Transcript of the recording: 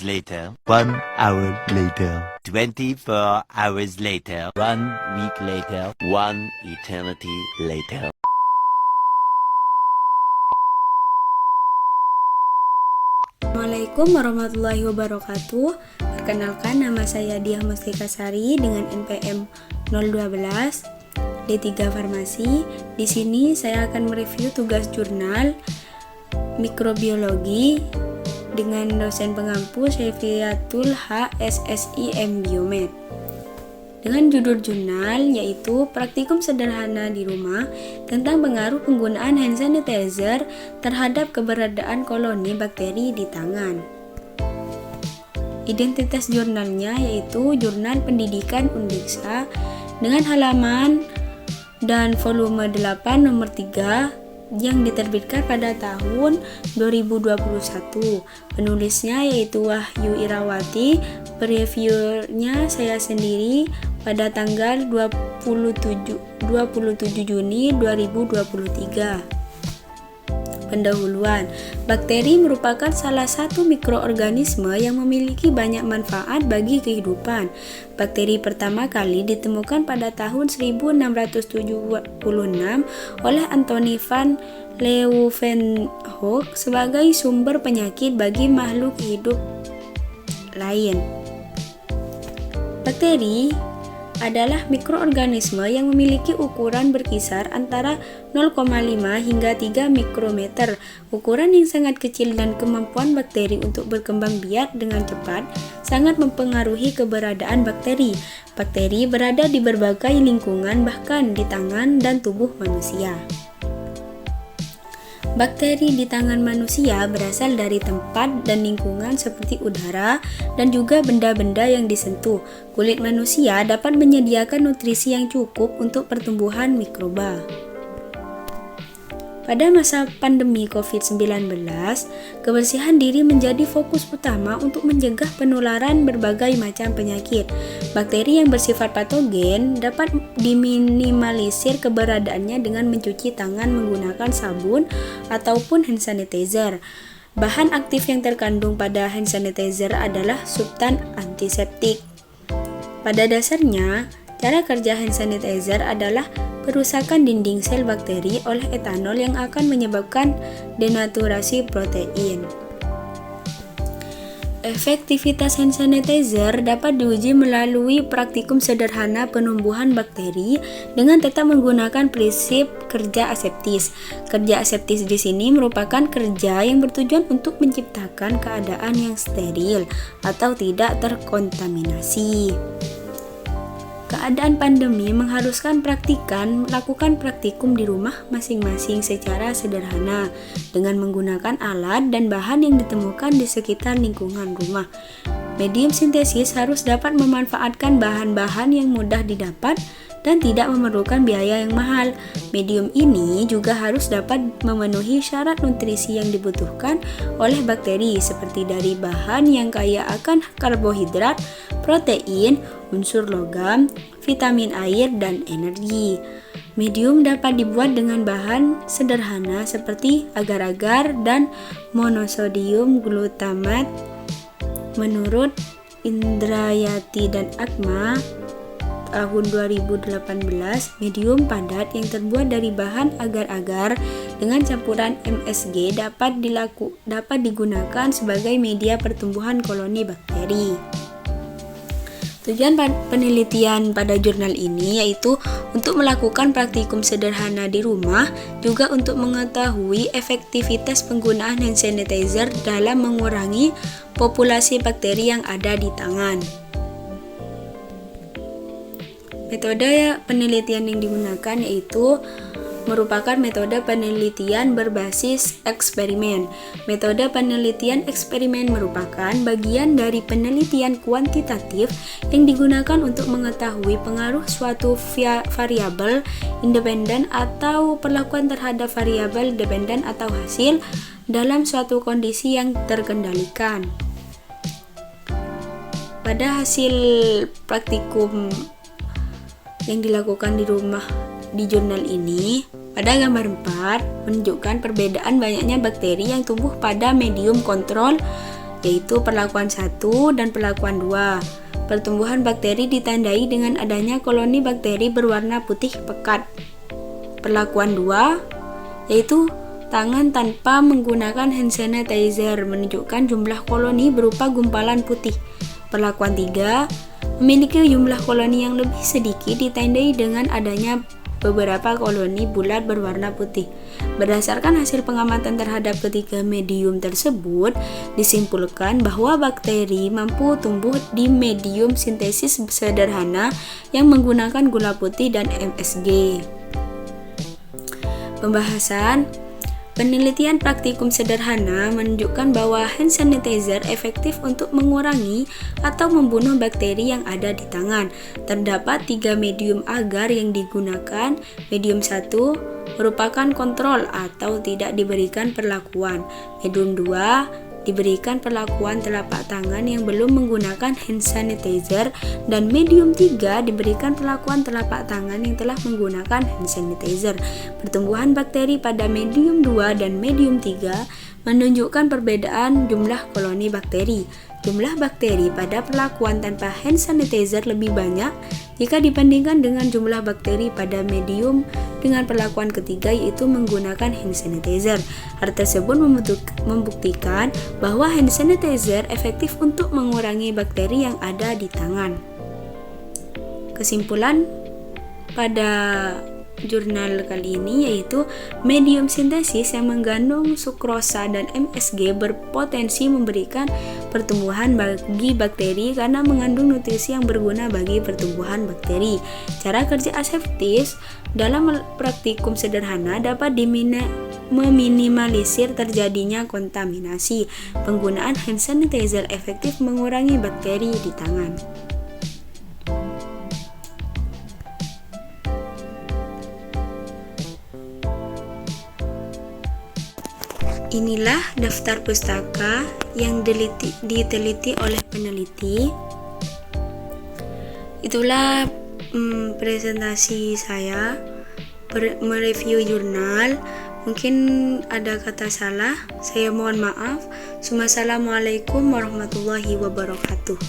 later. 1 hour later. 24 hours later. 1 week later. 1 eternity later. Assalamualaikum warahmatullahi wabarakatuh. Perkenalkan, nama saya Diah Mustika Sari dengan NPM 012 D3 Farmasi. Di sini saya akan mereview tugas jurnal mikrobiologi dengan dosen pengampu Syefiatul H. SSI M. Biomed. Dengan judul jurnal yaitu Praktikum Sederhana di Rumah tentang pengaruh penggunaan hand sanitizer terhadap keberadaan koloni bakteri di tangan. Identitas jurnalnya yaitu Jurnal Pendidikan Undiksa dengan halaman dan volume 8 nomor 3 yang diterbitkan pada tahun 2021. Penulisnya yaitu Wahyu Irawati, previewernya saya sendiri pada tanggal 27 Juni 2023. Pendahuluan. Bakteri merupakan salah satu mikroorganisme yang memiliki banyak manfaat bagi kehidupan. Bakteri pertama kali ditemukan pada tahun 1676 oleh Anthony van Leeuwenhoek sebagai sumber penyakit bagi makhluk hidup lain. Bakteri adalah mikroorganisme yang memiliki ukuran berkisar antara 0,5 hingga 3 mikrometer. Ukuran yang sangat kecil dan kemampuan bakteri untuk berkembang biak dengan cepat sangat mempengaruhi keberadaan bakteri. Bakteri berada di berbagai lingkungan, bahkan di tangan dan tubuh manusia. Bakteri di tangan manusia berasal dari tempat dan lingkungan seperti udara dan juga benda-benda yang disentuh. Kulit manusia dapat menyediakan nutrisi yang cukup untuk pertumbuhan mikroba. Pada masa pandemi COVID-19, kebersihan diri menjadi fokus utama untuk mencegah penularan berbagai macam penyakit. Bakteri yang bersifat patogen dapat diminimalisir keberadaannya dengan mencuci tangan menggunakan sabun ataupun hand sanitizer. Bahan aktif yang terkandung pada hand sanitizer adalah substan antiseptik. Pada dasarnya, cara kerja hand sanitizer adalah perusakan dinding sel bakteri oleh etanol yang akan menyebabkan denaturasi protein. Efektivitas hand sanitizer dapat diuji melalui praktikum sederhana penumbuhan bakteri dengan tetap menggunakan prinsip kerja aseptis. Kerja aseptis di sini merupakan kerja yang bertujuan untuk menciptakan keadaan yang steril atau tidak terkontaminasi. Keadaan pandemi mengharuskan melakukan praktikum di rumah masing-masing secara sederhana dengan menggunakan alat dan bahan yang ditemukan di sekitar lingkungan rumah. Medium sintesis harus dapat memanfaatkan bahan-bahan yang mudah didapat dan tidak memerlukan biaya yang mahal. Medium ini juga harus dapat memenuhi syarat nutrisi yang dibutuhkan oleh bakteri seperti dari bahan yang kaya akan karbohidrat, protein, unsur logam, vitamin air, dan energi. Medium dapat dibuat dengan bahan sederhana seperti agar-agar dan monosodium glutamat. Menurut Indrayati dan Akma tahun 2018, medium padat yang terbuat dari bahan agar-agar dengan campuran MSG dapat digunakan sebagai media pertumbuhan koloni bakteri. Tujuan penelitian pada jurnal ini yaitu untuk melakukan praktikum sederhana di rumah, juga untuk mengetahui efektivitas penggunaan hand sanitizer dalam mengurangi populasi bakteri yang ada di tangan. Metode penelitian yang digunakan yaitu merupakan metode penelitian berbasis eksperimen. Metode penelitian eksperimen merupakan bagian dari penelitian kuantitatif yang digunakan untuk mengetahui pengaruh suatu variabel independen atau perlakuan terhadap variabel dependen atau hasil dalam suatu kondisi yang terkendalikan. Pada hasil praktikum yang dilakukan di rumah di jurnal ini, pada gambar 4 menunjukkan perbedaan banyaknya bakteri yang tumbuh pada medium kontrol yaitu perlakuan 1 dan perlakuan 2. Pertumbuhan bakteri ditandai dengan adanya koloni bakteri berwarna putih pekat. Perlakuan 2 yaitu tangan tanpa menggunakan hand sanitizer menunjukkan jumlah koloni berupa gumpalan putih. Perlakuan 3 memiliki jumlah koloni yang lebih sedikit ditandai dengan adanya beberapa koloni bulat berwarna putih. Berdasarkan hasil pengamatan terhadap ketiga medium tersebut, disimpulkan bahwa bakteri mampu tumbuh di medium sintesis sederhana yang menggunakan gula putih dan MSG. Pembahasan. Penelitian praktikum sederhana menunjukkan bahwa hand sanitizer efektif untuk mengurangi atau membunuh bakteri yang ada di tangan. Terdapat 3 medium agar yang digunakan. Medium 1 merupakan kontrol atau tidak diberikan perlakuan. Medium 2 diberikan perlakuan telapak tangan yang belum menggunakan hand sanitizer, dan medium 3 diberikan perlakuan telapak tangan yang telah menggunakan hand sanitizer. Pertumbuhan bakteri pada medium 2 dan medium 3 menunjukkan perbedaan jumlah koloni bakteri. Jumlah bakteri pada perlakuan tanpa hand sanitizer lebih banyak jika dibandingkan dengan jumlah bakteri pada medium dengan perlakuan ketiga, yaitu menggunakan hand sanitizer. Hal tersebut membuktikan bahwa hand sanitizer efektif untuk mengurangi bakteri yang ada di tangan. Kesimpulan pada jurnal kali ini yaitu medium sintesis yang mengandung sukrosa dan MSG berpotensi memberikan pertumbuhan bagi bakteri karena mengandung nutrisi yang berguna bagi pertumbuhan bakteri. Cara kerja aseptis dalam praktikum sederhana dapat meminimalisir terjadinya kontaminasi. Penggunaan hand sanitizer efektif mengurangi bakteri di tangan. Inilah daftar pustaka yang diteliti oleh peneliti. Itulah presentasi saya mereview jurnal. Mungkin ada kata salah, saya mohon maaf. Assalamualaikum warahmatullahi wabarakatuh.